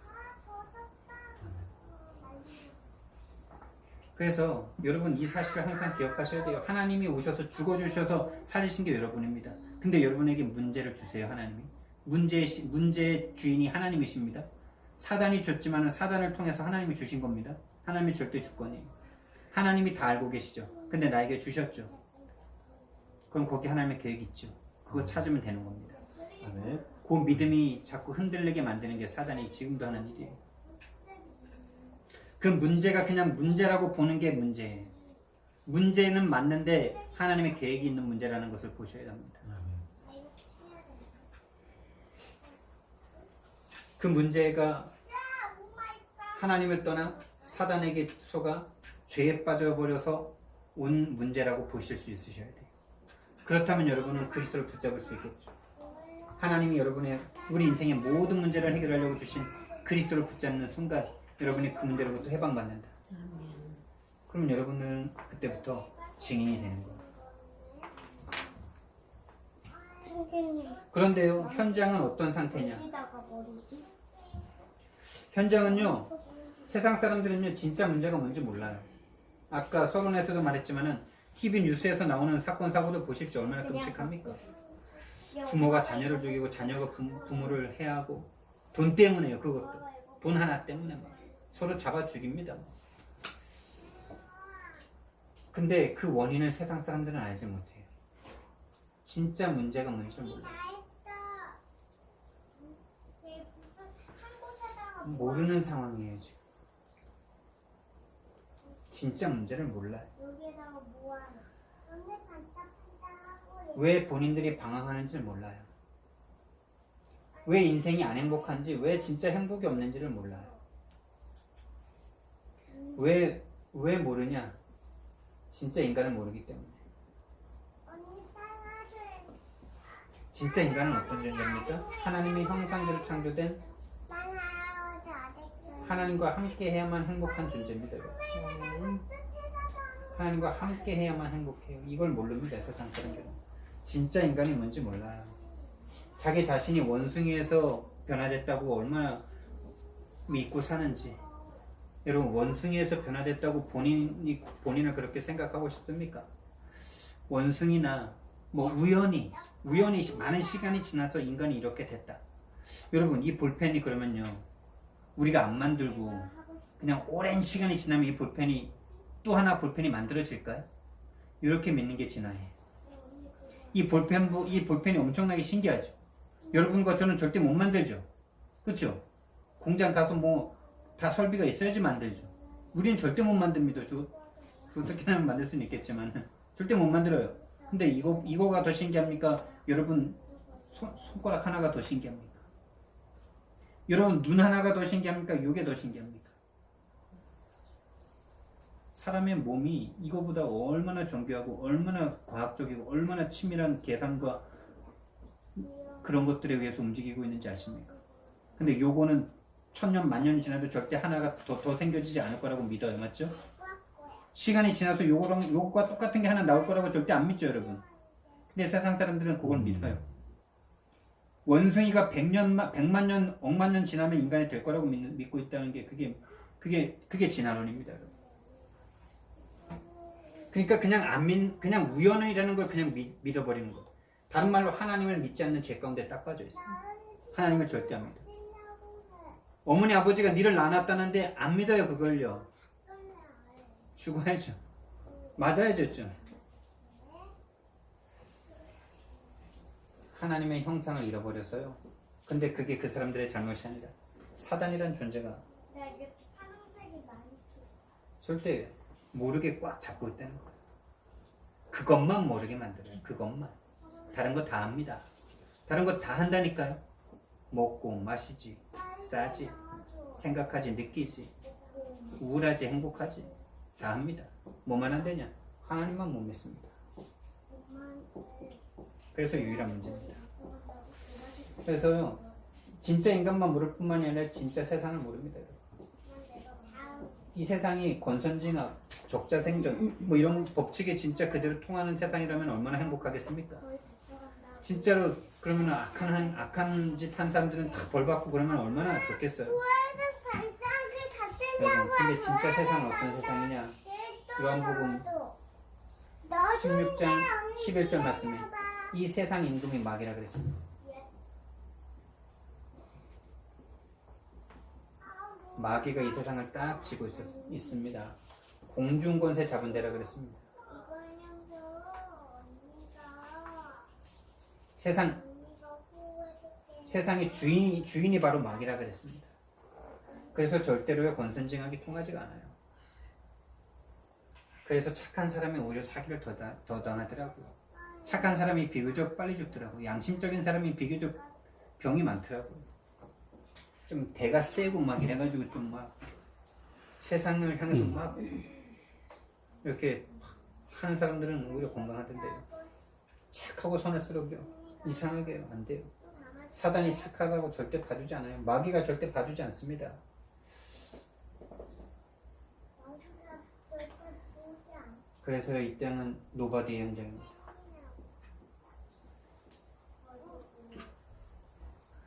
그래서 여러분, 이 사실을 항상 기억하셔야 돼요. 하나님이 오셔서 죽어주셔서 살리신 게 여러분입니다. 근데 여러분에게 문제를 주세요, 하나님이. 문제의 주인이 하나님이십니다. 사단이 줬지만 사단을 통해서 하나님이 주신 겁니다. 하나님이 절대 주권이에요. 하나님이 다 알고 계시죠. 근데 나에게 주셨죠. 그럼 거기 하나님의 계획이 있죠. 그거 찾으면 되는 겁니다. 그 믿음이 자꾸 흔들리게 만드는 게 사단이 지금도 하는 일이에요. 그 문제가 그냥 문제라고 보는 게 문제예요. 문제는 맞는데 하나님의 계획이 있는 문제라는 것을 보셔야 합니다. 그 문제가 하나님을 떠나 사단에게 속아 죄에 빠져버려서 온 문제라고 보실 수 있으셔야 돼요. 그렇다면 여러분은 그리스도를 붙잡을 수 있겠죠. 하나님이 우리 인생의 모든 문제를 해결하려고 주신 그리스도를 붙잡는 순간 여러분이 그 문제로부터 해방받는다. 그럼 여러분은 그때부터 증인이 되는 거예요. 그런데요, 현장은 어떤 상태냐? 현장은요, 세상 사람들은요, 진짜 문제가 뭔지 몰라요. 아까 서론에서도 말했지만은 TV 뉴스에서 나오는 사건 사고도 보십시오. 얼마나 끔찍합니까? 부모가 자녀를 죽이고 자녀가 부모를 해하고, 돈 때문에요. 그것도 돈 하나 때문에 막 서로 잡아 죽입니다. 근데 그 원인을 세상 사람들은 알지 못해요. 진짜 문제가 뭔지 몰라요. 모르는 상황이에요, 지금. 진짜 문제를 몰라요. 왜 본인들이 방황하는지를 몰라요. 왜 인생이 안 행복한지, 왜 진짜 행복이 없는지를 몰라요. 왜 모르냐? 진짜 인간을 모르기 때문에. 진짜 인간은 어떤 존재입니까? 하나님의 형상대로 창조된 하나님과 함께 해야만 행복한 존재입니다. 하나님과 함께 해야만 행복해요. 이걸 모릅니다. 세상 사람들은. 진짜 인간이 뭔지 몰라요. 자기 자신이 원숭이에서 변화됐다고 얼마나 믿고 사는지. 여러분, 원숭이에서 변화됐다고 본인을 그렇게 생각하고 싶습니까? 원숭이나 뭐 우연히 많은 시간이 지나서 인간이 이렇게 됐다. 여러분, 이 볼펜이 그러면요, 우리가 안 만들고 그냥 오랜 시간이 지나면 이 볼펜이 또 하나 볼펜이 만들어질까요? 이렇게 믿는 게 진화예요. 이 볼펜이 엄청나게 신기하죠. 여러분과 저는 절대 못 만들죠. 그렇죠? 공장 가서 뭐 다 설비가 있어야지 만들죠. 우리는 절대 못 만듭니다. 어떻게든 만들 수는 있겠지만 절대 못 만들어요. 근데 이거가 더 신기합니까? 여러분 손가락 하나가 더 신기합니까? 여러분 눈 하나가 더 신기합니까? 이게 더 신기합니까? 사람의 몸이 이거보다 얼마나 정교하고 얼마나 과학적이고 얼마나 치밀한 계산과 그런 것들에 의해서 움직이고 있는지 아십니까? 근데 요거는 천년 만년이 지나도 절대 하나가 더 생겨지지 않을 거라고 믿어요. 맞죠? 시간이 지나서 요거과 똑같은 게 하나 나올 거라고 절대 안 믿죠, 여러분. 근데 세상 사람들은 그걸 믿어요. 원숭이가 100만 년, 억만 년 지나면 인간이 될 거라고 믿고 있다는 게 그게 진화론입니다, 여러분. 그러니까 그냥 우연이라는 걸 그냥 믿어버리는 거. 다른 말로 하나님을 믿지 않는 죄 가운데 딱 빠져 있어요. 하나님을 절대 안 믿어요. 어머니 아버지가 니를 낳았다는데 안 믿어요. 그걸요. 죽어야죠. 맞아야죠. 하나님의 형상을 잃어버렸어요. 근데 그게 그 사람들의 잘못이 아니라 사단이란 존재가 절대 모르게 꽉 잡고 있다는 거예요. 그것만 모르게 만들어요. 그것만. 다른 거 다 합니다. 다른 거 다 한다니까요. 먹고 마시지, 싸지, 생각하지, 느끼지, 우울하지, 행복하지, 다 합니다. 뭐만 안 되냐? 하나님만 못 믿습니다. 그래서 유일한 문제입니다. 그래서요, 진짜 인간만 모를 뿐만이 아니라 진짜 세상을 모릅니다. 이 세상이 권선징악, 적자생존 뭐 이런 법칙에 진짜 그대로 통하는 세상이라면 얼마나 행복하겠습니까? 진짜로 그러면 악한 짓 한 사람들은 다 벌받고 그러면 얼마나 좋겠어요. 여러분, 근데 진짜 세상은 어떤 세상이냐? 요한복음 16장 11절 말씀에 이 세상 임금이 마귀라 그랬습니다. 마귀가 이 세상을 딱 쥐고 있습니다. 공중권세 잡은 데라 그랬습니다. 세상의 주인이 바로 마귀라 그랬습니다. 그래서 절대로의 권선징악이 통하지가 않아요. 그래서 착한 사람이 오히려 사기를 더 당하더라고요. 착한 사람이 비교적 빨리 죽더라고요. 양심적인 사람이 비교적 병이 많더라고요. 좀 대가 세고 막 이래가지고 좀 막 세상을 향해서 막 이렇게 하는 사람들은 오히려 건강하던데요. 착하고 선할수록요 이상하게요. 안 돼요. 사단이 착하다고 절대 봐주지 않아요. 마귀가 절대 봐주지 않습니다. 그래서 이 땅은 노바디의 현장입니다.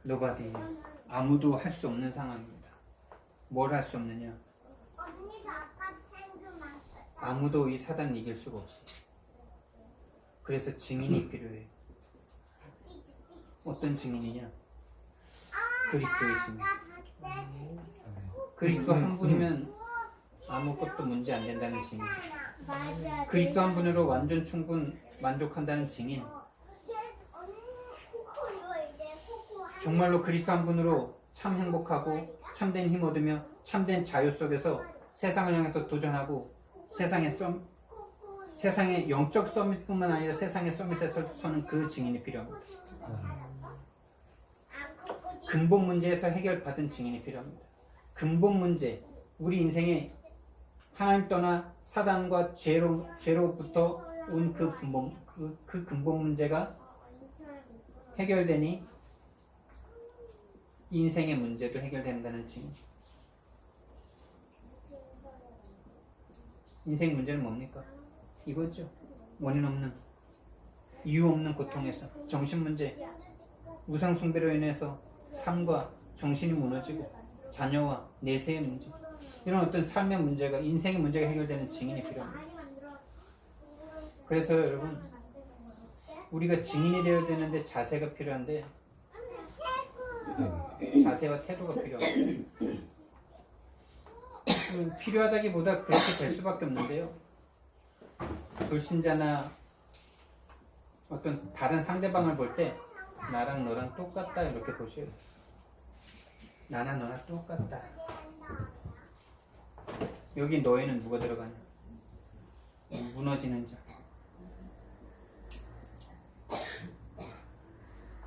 노바디. 아무도 할 수 없는 상황입니다. 뭘 할 수 없느냐? 아무도 이 사단을 이길 수가 없어요. 그래서 증인이 필요해요. 어떤 증인이냐? 그리스도이십니다. 그리스도 한 분이면 아무것도 문제 안 된다는 증인. 그리스도 한 분으로 완전 충분 만족한다는 증인. 정말로 그리스도 한 분으로 참 행복하고 참된 힘 얻으며 참된 자유 속에서 세상을 향해서 도전하고 세상의 영적 서밋뿐만 아니라 세상의 서밋에 서는 그 증인이 필요합니다. 근본 문제에서 해결받은 증인이 필요합니다. 근본 문제, 우리 인생에 하나님 떠나 사단과 죄로부터 온 그 근본 문제가 해결되니 인생의 문제도 해결된다는 증인. 인생 문제는 뭡니까? 이거죠. 원인 없는, 이유 없는 고통에서 정신 문제, 우상 숭배로 인해서 삶과 정신이 무너지고 자녀와 내세의 문제, 이런 어떤 삶의 문제가, 인생의 문제가 해결되는 증인이 필요합니다. 그래서 여러분, 우리가 증인이 되어야 되는데 자세가 필요한데, 자세와 태도가 필요합니다. 필요하다기보다 그렇게 될 수밖에 없는데요. 불신자나 어떤 다른 상대방을 볼 때 나랑 너랑 똑같다 이렇게 보셔요. 나랑 너랑 똑같다. 여기 너에는 누가 들어가냐? 무너지는 자.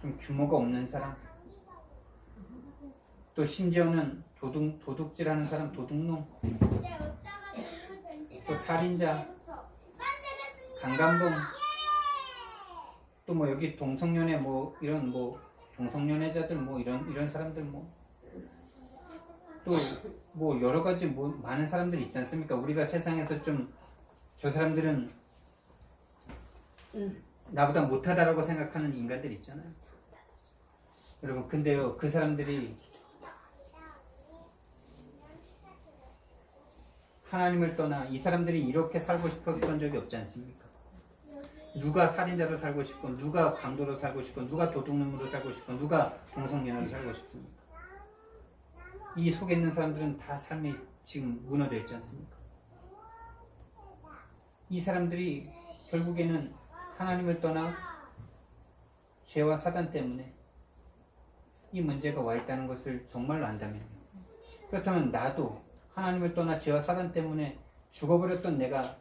좀 규모가 없는 사람. 또 심지어는 도둑질하는 사람, 도둑놈. 또 살인자, 강간범. 또 뭐 여기 동성연애 뭐 이런 뭐 동성연애자들 뭐 이런 사람들 뭐 또 뭐 여러 가지 뭐 많은 사람들이 있지 않습니까? 우리가 세상에서 좀 저 사람들은 나보다 못하다라고 생각하는 인간들 있잖아요. 여러분 근데요 그 사람들이 하나님을 떠나 이 사람들이 이렇게 살고 싶었던 적이 없지 않습니까? 누가 살인자로 살고 싶고 누가 강도로 살고 싶고 누가 도둑놈으로 살고 싶고 누가 동성연애로 살고 싶습니까? 이 속에 있는 사람들은 다 삶이 지금 무너져 있지 않습니까? 이 사람들이 결국에는 하나님을 떠나 죄와 사단 때문에 이 문제가 와 있다는 것을 정말로 안다면, 그렇다면 나도 하나님을 떠나 죄와 사단 때문에 죽어버렸던 내가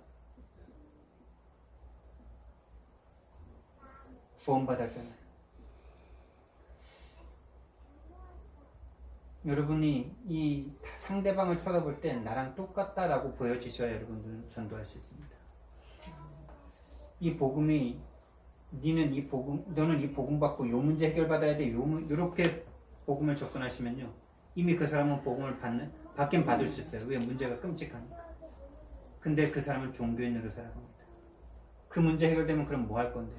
구원받았잖아요. 여러분이 이 상대방을 쳐다볼 때 나랑 똑같다라고 보여지셔야 여러분들은 전도할 수 있습니다. 이 복음이 너는 이 복음 받고 요 문제 해결받아야 돼. 요렇게 복음을 접근하시면요. 이미 그 사람은 복음을 받긴 받을 수 있어요. 왜? 문제가 끔찍하니까. 근데 그 사람은 종교인으로 살아갑니다. 그 문제 해결되면 그럼 뭐 할 건데?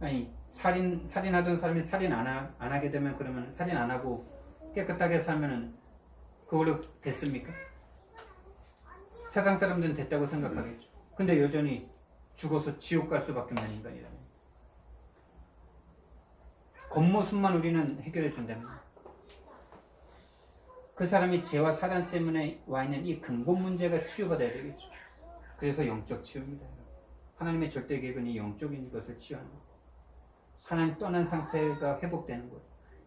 아니 살인하던 사람이 살인 안 하게 되면 그러면 살인 안 하고 깨끗하게 살면은 그걸로 됐습니까? 세상 사람들은 됐다고 생각하겠죠. 근데 여전히 죽어서 지옥 갈 수밖에 없는 인간이라면 겉모습만 우리는 해결해 준다면 그 사람이 죄와 사단 때문에 와 있는 이 근본 문제가 치유받아야 되겠죠. 그래서 영적 치유입니다. 하나님의 절대 계획은 이 영적인 것을 치유하는 것. 하나님 떠난 상태가 회복되는 것.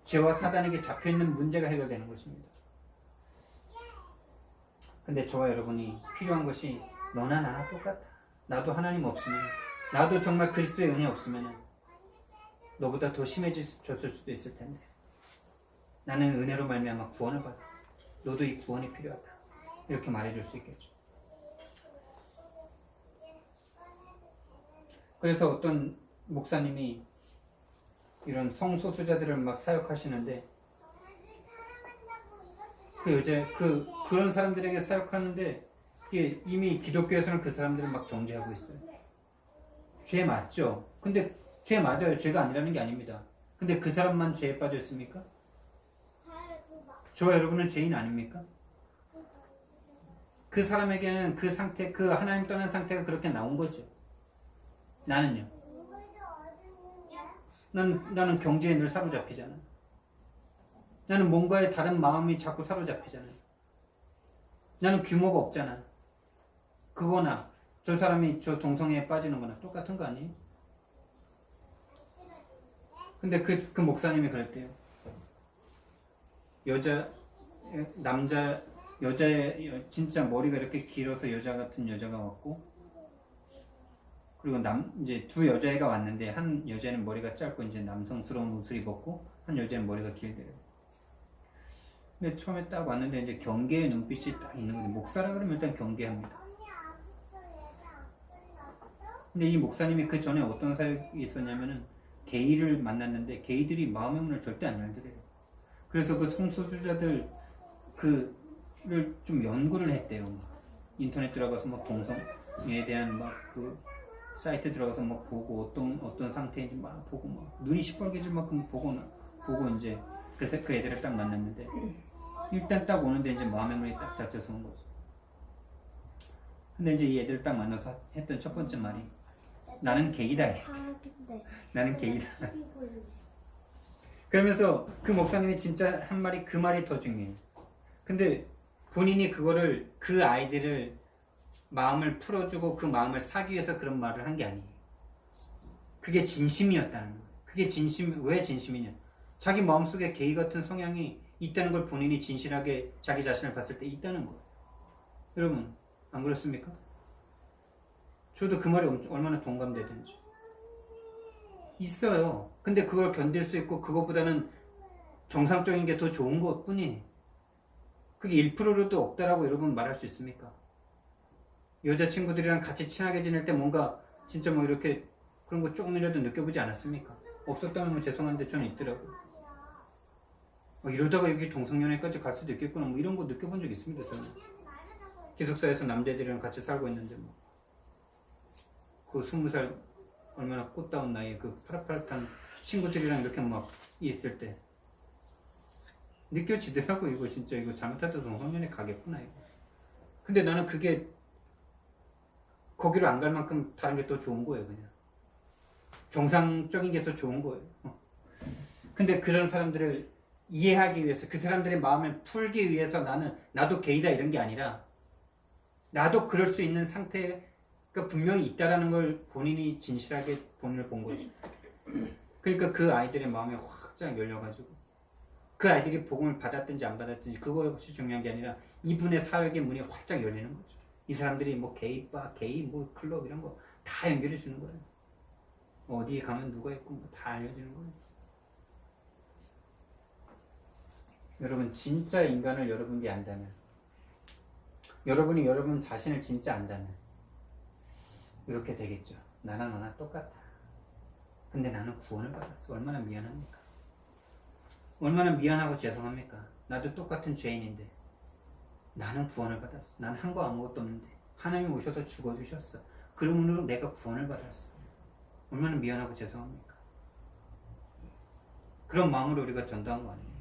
죄와 사단에게 잡혀있는 문제가 해결되는 것입니다. 근데 저와 여러분이 필요한 것이 너나 나나 똑같다. 나도 하나님 없으면, 나도 정말 그리스도의 은혜 없으면 너보다 더 심해졌을 수도 있을 텐데 나는 은혜로 말미암아 구원을 받아. 너도 이 구원이 필요하다. 이렇게 말해줄 수 있겠죠. 그래서 어떤 목사님이 이런 성소수자들을 막 사역하시는데 그런 사람들에게 사역하는데 이미 기독교에서는 그 사람들을 막 정죄하고 있어요. 죄 맞죠? 근데 죄 맞아요. 죄가 아니라는 게 아닙니다. 근데 그 사람만 죄에 빠졌습니까? 저와 여러분은 죄인 아닙니까? 그 사람에게는 그 상태, 그 하나님 떠난 상태가 그렇게 나온 거죠. 나는요. 나는 경제에 늘 사로잡히잖아. 나는 뭔가에 다른 마음이 자꾸 사로잡히잖아. 나는 규모가 없잖아. 그거나 저 사람이 저 동성애에 빠지는 거나 똑같은 거 아니에요? 근데 그 목사님이 그랬대요. 여자의 진짜 머리가 이렇게 길어서 여자 같은 여자가 왔고, 그리고 이제 두 여자애가 왔는데 한 여자는 머리가 짧고 이제 남성스러운 옷을 입었고 한 여자는 머리가 길대요. 근데 처음에 딱 왔는데 이제 경계의 눈빛이 딱 있는 거예요. 목사라 그러면 일단 경계합니다. 근데 이 목사님이 그 전에 어떤 사역이 있었냐면은 게이를 만났는데 게이들이 마음의 문을 절대 안 열더래요. 그래서 그 성소수자들 그를 좀 연구를 했대요. 인터넷 들어가서 막 동성에 대한 막 그 사이트 들어가서 막 보고 어떤 상태인지 막 보고 막 눈이 시뻘개질 만큼 보고 이제 그래서 그 애들을 딱 만났는데 일단 딱 오는데 이제 마음의 문이 딱 닫혀서 온 거죠. 근데 이제 이 애들을 딱 만나서 했던 첫 번째 말이 나는 게이다. 나는 게이다. 그러면서 그 목사님이 진짜 한 말이 그 말이 더 중요해요. 근데 본인이 그거를 그 아이들을 마음을 풀어주고 그 마음을 사기 위해서 그런 말을 한 게 아니에요. 그게 진심이었다는 거예요. 그게 왜 진심이냐? 자기 마음속에 게이 같은 성향이 있다는 걸 본인이 진실하게 자기 자신을 봤을 때 있다는 거예요. 여러분 안 그렇습니까? 저도 그 말이 얼마나 동감되든지 있어요. 근데 그걸 견딜 수 있고 그것보다는 정상적인 게 더 좋은 것 뿐이에요. 그게 1%로도 없다라고 여러분 말할 수 있습니까? 여자친구들이랑 같이 친하게 지낼 때 뭔가 진짜 뭐 이렇게 그런 거 조금이라도 느껴보지 않았습니까? 없었다면 뭐 죄송한데 저는 있더라고요. 이러다가 여기 동성연애까지 갈 수도 있겠구나 뭐 이런 거 느껴본 적 있습니다. 저는 기숙사에서 남자애들이랑 같이 살고 있는데 뭐 그 20살 얼마나 꽃다운 나이에 그 파릇파릇한 친구들이랑 이렇게 막 있을 때 느껴지더라고. 이거 진짜 이거 잘못해도 동성연애 가겠구나 이거. 근데 나는 그게 거기로 안 갈 만큼 다른 게 더 좋은 거예요. 그냥 정상적인 게 더 좋은 거예요. 근데 그런 사람들을 이해하기 위해서 그 사람들의 마음을 풀기 위해서 나도 게이다 이런 게 아니라 나도 그럴 수 있는 상태가 분명히 있다라는 걸 본인이 진실하게 본인을 본 거죠. 그러니까 그 아이들의 마음이 확장 열려가지고 그 아이들이 복음을 받았든지 안 받았든지 그것이 중요한 게 아니라 이분의 사역의 문이 활짝 열리는 거죠. 이 사람들이 뭐 게이바, 게이 뭐 클럽 이런 거 다 연결해 주는 거예요. 어디에 가면 누가 있고 뭐 다 알려주는 거예요. 여러분 진짜 인간을 여러분이 안다면 여러분이 여러분 자신을 진짜 안다면 이렇게 되겠죠. 나나 너나 똑같아. 근데 나는 구원을 받았어. 얼마나 미안합니까? 얼마나 미안하고 죄송합니까? 나도 똑같은 죄인인데 나는 구원을 받았어. 난 한 거 아무것도 없는데 하나님이 오셔서 죽어주셨어. 그러므로 내가 구원을 받았어. 얼마나 미안하고 죄송합니까? 그런 마음으로 우리가 전도한 거 아닙니까?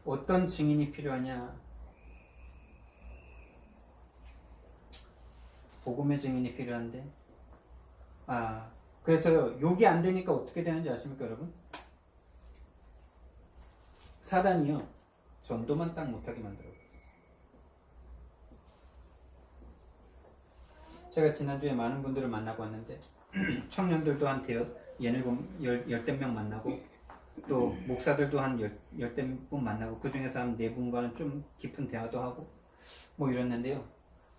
어떤 증인이 필요하냐? 복음의 증인이 필요한데 그래서 욕이 안 되니까 어떻게 되는지 아십니까 여러분? 사단이요 전도만 딱 못하게 만들어요. 제가 지난주에 많은 분들을 만나고 왔는데 청년들도 한 열댓 명 만나고 또 목사들도 한 열댓 분 만나고 그 중에서 한 4분과는 좀 깊은 대화도 하고 뭐 이랬는데요.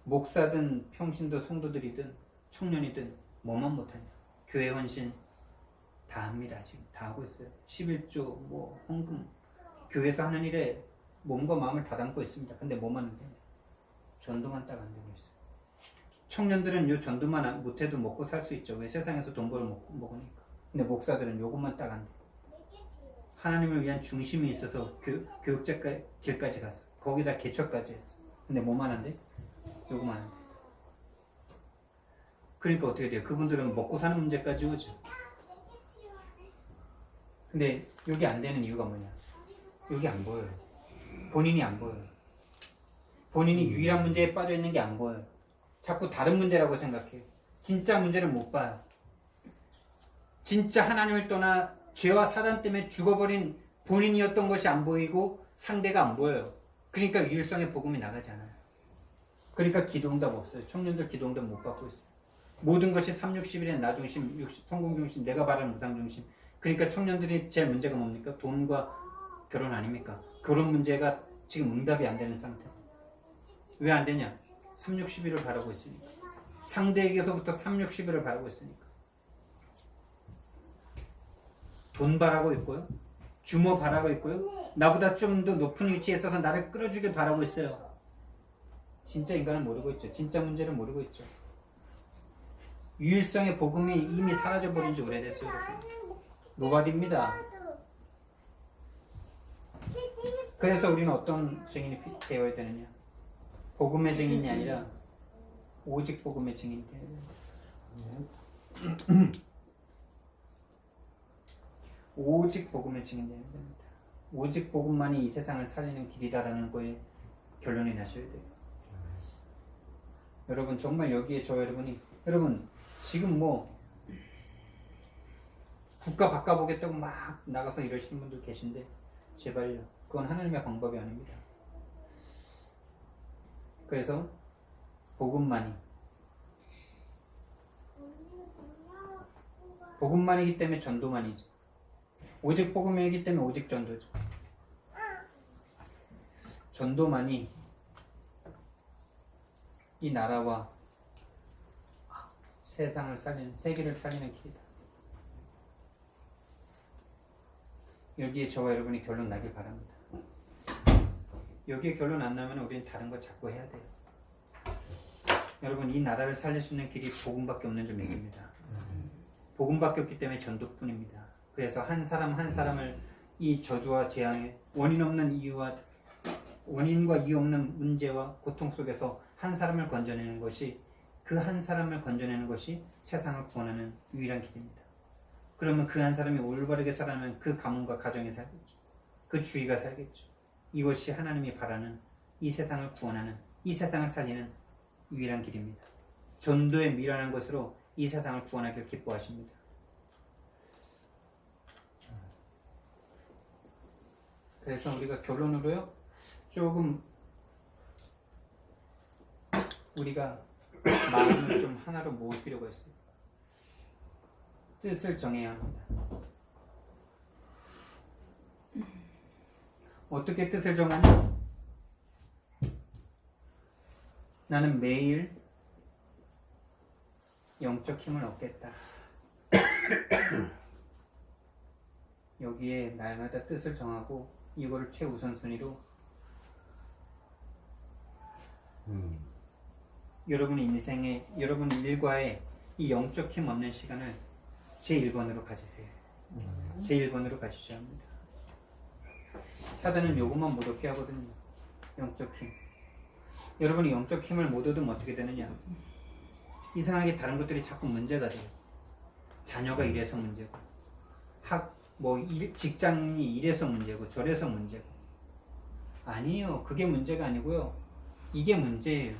목사든 평신도 성도들이든 청년이든 뭐만 못하냐. 교회 헌신 다 합니다. 지금 다 하고 있어요. 11조 뭐 헌금 교회에서 하는 일에 몸과 마음을 다 담고 있습니다. 근데 뭐만 안 되냐. 전도만 딱 안 되고 있어요. 청년들은 요 전도만 못해도 먹고 살 수 있죠. 왜 세상에서 돈 벌어 먹으니까. 근데 목사들은 요것만 딱 안 돼. 하나님을 위한 중심이 있어서 교육자 길까지 갔어. 거기다 개척까지 했어. 근데 뭐만 안 돼? 요거만 안 돼. 그러니까 어떻게 돼요? 그분들은 먹고 사는 문제까지 오죠. 근데 여기 안 되는 이유가 뭐냐? 여기 안 보여요. 본인이 안 보여요. 본인이 유일한 문제에 빠져 있는 게 안 보여요. 자꾸 다른 문제라고 생각해요. 진짜 문제를 못 봐요. 진짜 하나님을 떠나 죄와 사단 때문에 죽어버린 본인이었던 것이 안 보이고 상대가 안 보여요. 그러니까 유일성의 복음이 나가지 않아요. 그러니까 기도응답 없어요. 청년들 기도응답 못 받고 있어요. 모든 것이 360일의 나 중심, 성공 중심, 내가 바라는 우상 중심. 그러니까 청년들이 제일 문제가 뭡니까? 돈과 결혼 아닙니까? 결혼 문제가 지금 응답이 안 되는 상태. 왜 안 되냐? 360일을 바라고 있으니까. 상대에게서부터 360일을 바라고 있으니까. 돈 바라고 있고요. 규모 바라고 있고요. 나보다 좀 더 높은 위치에 있어서 나를 끌어주길 바라고 있어요. 진짜 인간은 모르고 있죠. 진짜 문제를 모르고 있죠. 유일성의 복음이 이미 사라져버린 지 오래됐어요. 노바디입니다. 그래서 우리는 어떤 증인이 되어야 되느냐? 복음의 증인이 아니라 오직 복음의 증인이 되어야 됩니다. 오직 복음의 증인이 되어야 됩니다. 오직 복음만이 이 세상을 살리는 길이다라는 거에 결론이 나셔야 돼요. 여러분 정말 여기에 여러분 지금 뭐 국가 바꿔보겠다고 막 나가서 이러시는 분들 계신데 제발요. 그건 하나님의 방법이 아닙니다. 그래서 복음만이기 때문에 전도만이죠. 오직 복음이기 때문에 오직 전도죠. 전도만이 이 나라와 세상을 살리는, 세계를 살리는 길이다. 여기에 저와 여러분이 결론 나길 바랍니다. 여기에 결론 안 나면 우리는 다른 거 자꾸 해야 돼요. 여러분 이 나라를 살릴 수 있는 길이 복음밖에 없는 줄 믿습니다. 복음밖에 없기 때문에 전도뿐입니다. 그래서 한 사람 한 사람을 이 저주와 재앙의 원인과 이유 없는 문제와 고통 속에서 한 사람을 건져내는 것이 그 한 사람을 건져내는 것이 세상을 구원하는 유일한 길입니다. 그러면 그 한 사람이 올바르게 살아가면 그 가문과 가정이 살겠죠. 그 주위가 살겠죠. 이것이 하나님이 바라는 이 세상을 구원하는, 이 세상을 살리는 유일한 길입니다. 전도에 미련한 것으로 이 세상을 구원하길 기뻐하십니다. 그래서 우리가 결론으로요, 조금 우리가 마음을 좀 하나로 모을 필요가 있어요. 뜻을 정해야 합니다. 어떻게 뜻을 정하냐? 나는 매일 영적 힘을 얻겠다. 여기에 날마다 뜻을 정하고 이거를 최우선순위로 여러분의 인생에, 여러분 일과에 이 영적 힘 얻는 시간을 제1번으로 가지세요. 제1번으로 가지셔야 합니다. 사단은 요것만 못 얻게 하거든요. 영적 힘. 여러분이 영적 힘을 못 얻으면 어떻게 되느냐? 이상하게 다른 것들이 자꾸 문제가 돼요. 자녀가 이래서 문제고, 직장이 이래서 문제고, 저래서 문제고. 아니에요. 그게 문제가 아니고요. 이게 문제예요.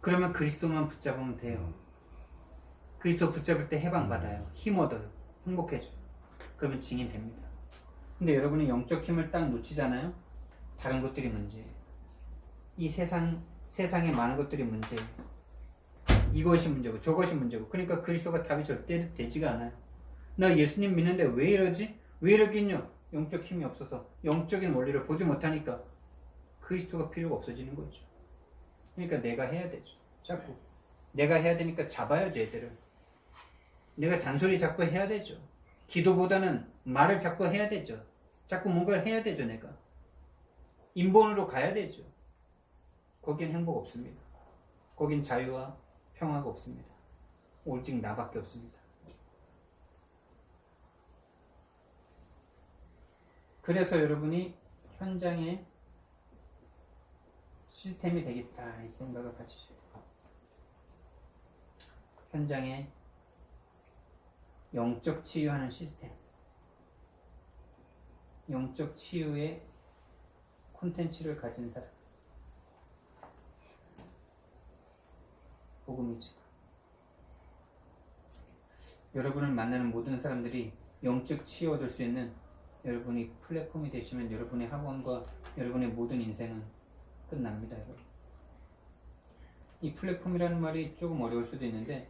그러면 그리스도만 붙잡으면 돼요. 그리스도 붙잡을 때 해방받아요. 힘 얻어요. 행복해져요. 그러면 증인 됩니다. 근데 여러분이 영적 힘을 딱 놓치잖아요? 다른 것들이 문제예요. 이 세상에 많은 것들이 문제예요. 이것이 문제고 저것이 문제고. 그러니까 그리스도가 답이 절대 되지가 않아요. 나 예수님 믿는데 왜 이러지? 왜 이러긴요? 영적 힘이 없어서 영적인 원리를 보지 못하니까 그리스도가 필요가 없어지는 거죠. 그러니까 내가 해야 되죠. 자꾸 내가 해야 되니까 잡아야죠. 애들을. 내가 잔소리 자꾸 해야 되죠. 기도보다는 말을 자꾸 해야 되죠. 자꾸 뭔가를 해야 되죠. 내가 인본으로 가야 되죠. 거긴 행복 없습니다. 거긴 자유와 평화가 없습니다. 오직 나밖에 없습니다. 그래서 여러분이 현장에 시스템이 되겠다 이 생각을 가지셔야 돼요. 현장에 영적 치유하는 시스템, 영적 치유의 콘텐츠를 가진 사람, 복음이죠. 여러분을 만나는 모든 사람들이 영적 치유 얻을 수 있는 여러분이 플랫폼이 되시면 여러분의 학원과 여러분의 모든 인생은 끝납니다. 여러분. 이 플랫폼이라는 말이 조금 어려울 수도 있는데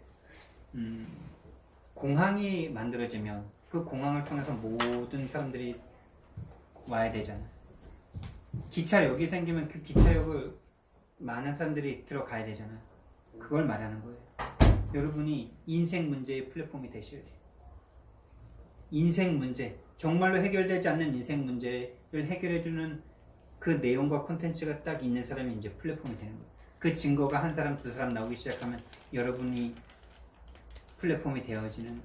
공항이 만들어지면 그 공항을 통해서 모든 사람들이 와야 되잖아요. 기차역이 생기면 그 기차역을 많은 사람들이 들어가야 되잖아요. 그걸 말하는 거예요. 여러분이 인생 문제의 플랫폼이 되셔야 돼요. 인생 문제, 정말로 해결되지 않는 인생 문제를 해결해주는 그 내용과 콘텐츠가 딱 있는 사람이 이제 플랫폼이 되는 거예요. 그 증거가 한 사람 두 사람 나오기 시작하면 여러분이 플랫폼이 되어지는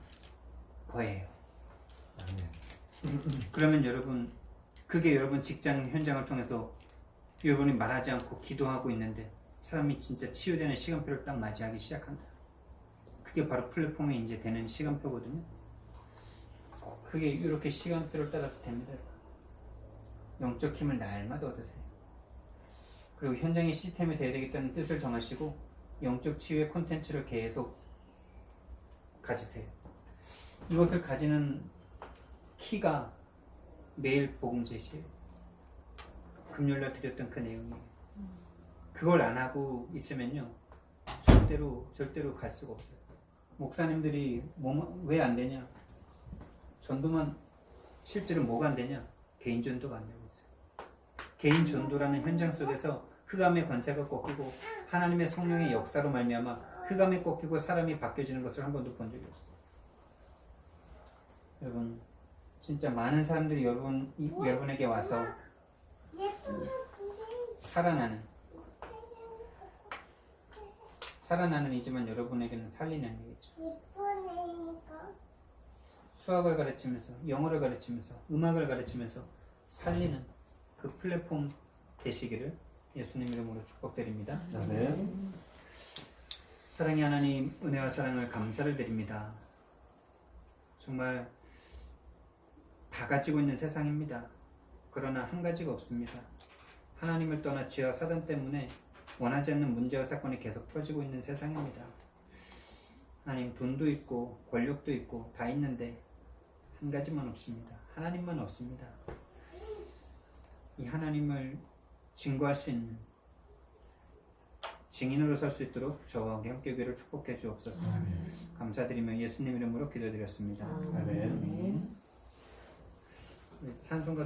거예요. 그러면 여러분 그게 여러분 직장 현장을 통해서 여러분이 말하지 않고 기도하고 있는데 사람이 진짜 치유되는 시간표를 딱 맞이하기 시작한다. 그게 바로 플랫폼이 이제 되는 시간표거든요. 그게 이렇게 시간표를 따라서 됩니다. 영적 힘을 날마다 얻으세요. 그리고 현장의 시스템이 되어야 되겠다는 뜻을 정하시고 영적 치유의 콘텐츠를 계속 가지세요. 이것을 가지는 키가 매일 복음 제시예요. 금요일날 드렸던 그 내용이에요. 그걸 안 하고 있으면요 절대로 갈 수가 없어요. 목사님들이 왜 안 되냐? 전도만 실제로 뭐가 안 되냐? 개인 전도가 안 되고 있어요. 개인 전도라는 현장 속에서 흑암의 권세가 꺾이고 하나님의 성령의 역사로 말미암아 흑암이 꺾이고 사람이 바뀌어지는 것을 한 번도 본 적이 없어요. 여러분 진짜 많은 사람들이 여러분에게 와서 살아나는 이지만 여러분에게는 살리는 얘기죠. 수학을 가르치면서 영어를 가르치면서 음악을 가르치면서 살리는 그 플랫폼 되시기를 예수님 이름으로 축복드립니다. 네. 사랑의 하나님 은혜와 사랑을 감사를 드립니다. 정말 다 가지고 있는 세상입니다. 그러나 한 가지가 없습니다. 하나님을 떠나 죄와 사단 때문에 원하지 않는 문제와 사건이 계속 터지고 있는 세상입니다. 하나님 돈도 있고 권력도 있고 다 있는데 한 가지만 없습니다. 하나님만 없습니다. 이 하나님을 증거할 수 있는 증인으로 설 수 있도록 저와 우리 함께교회를 축복해 주옵소서. 감사드리며 예수님 이름으로 기도드렸습니다. 아멘. 산송가